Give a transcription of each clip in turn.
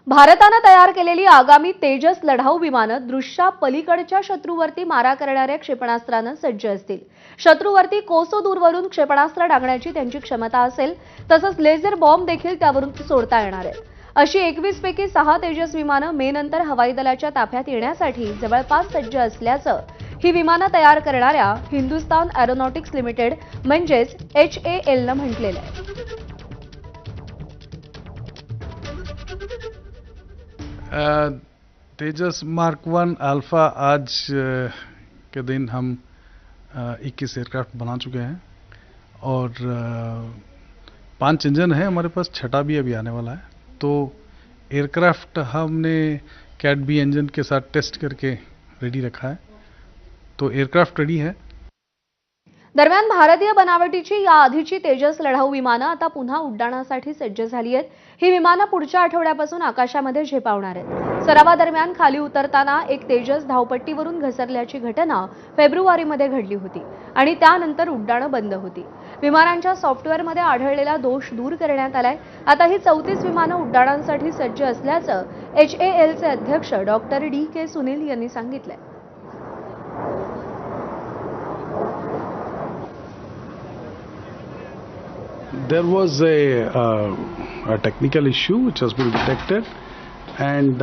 भारतानं तयार केलेली आगामी तेजस लढाऊ विमानं दृश्यापलीकडच्या शत्रूवरती मारा करणाऱ्या क्षेपणास्त्रानं सज्ज असतील. शत्रूवरती कोसो दूरवरून क्षेपणास्त्र डागण्याची त्यांची क्षमता असेल. तसंच लेझर बॉम्ब देखील त्यावरून सोडता येणार आहेत. अशी 21 पैकी 6 तेजस विमानं मे नंतर हवाई दलाच्या ताफ्यात येण्यासाठी जवळपास सज्ज असल्याचं ही विमानं तयार करणाऱ्या हिंदुस्तान एरोनॉटिक्स लिमिटेड म्हणजेच HALनं म्हटलेलं आहे. तेजस मार्क 1 अल्फा आज के दिन हम 21 एयरक्राफ्ट बना चुके हैं और 5 इंजन है हमारे पास, छठा भी अभी आने वाला है. तो एयरक्राफ्ट हमने कैट बी इंजन के साथ टेस्ट करके रेडी रखा है. तो एयरक्राफ्ट रेडी है. दरम्यान भारतीय बनावटीची या आधीची तेजस लढाऊ विमानं आता पुन्हा उड्डाणासाठी सज्ज झाली आहेत. ही विमानं पुढच्या आठवड्यापासून आकाशामध्ये झेपावणार आहेत. सरावादरम्यान खाली उतरताना एक तेजस धावपट्टीवरून घसरल्याची घटना फेब्रुवारीमध्ये घडली होती आणि त्यानंतर उड्डाणं बंद होती. विमानांच्या सॉफ्टवेअरमध्ये आढळलेला दोष दूर करण्यात आलाय. आता ही 34 विमानं उड्डाणांसाठी सज्ज असल्याचं HALचे अध्यक्ष डॉक्टर DK सुनील यांनी सांगितलंय. There was a technical issue which has been detected, and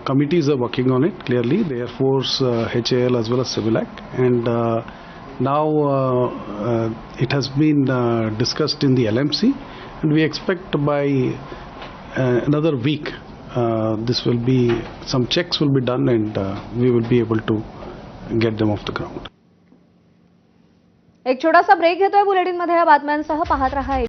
committees are working on it. Clearly, the Air Force, HAL, as well as CIVILAC, and now it has been discussed in the LMC, and we expect by another week this will be, some checks will be done, and we will be able to get them off the ground. एक छोटासा break घेतोय. बुलेटिनमध्ये या बातम्यांसह पाहत रहा.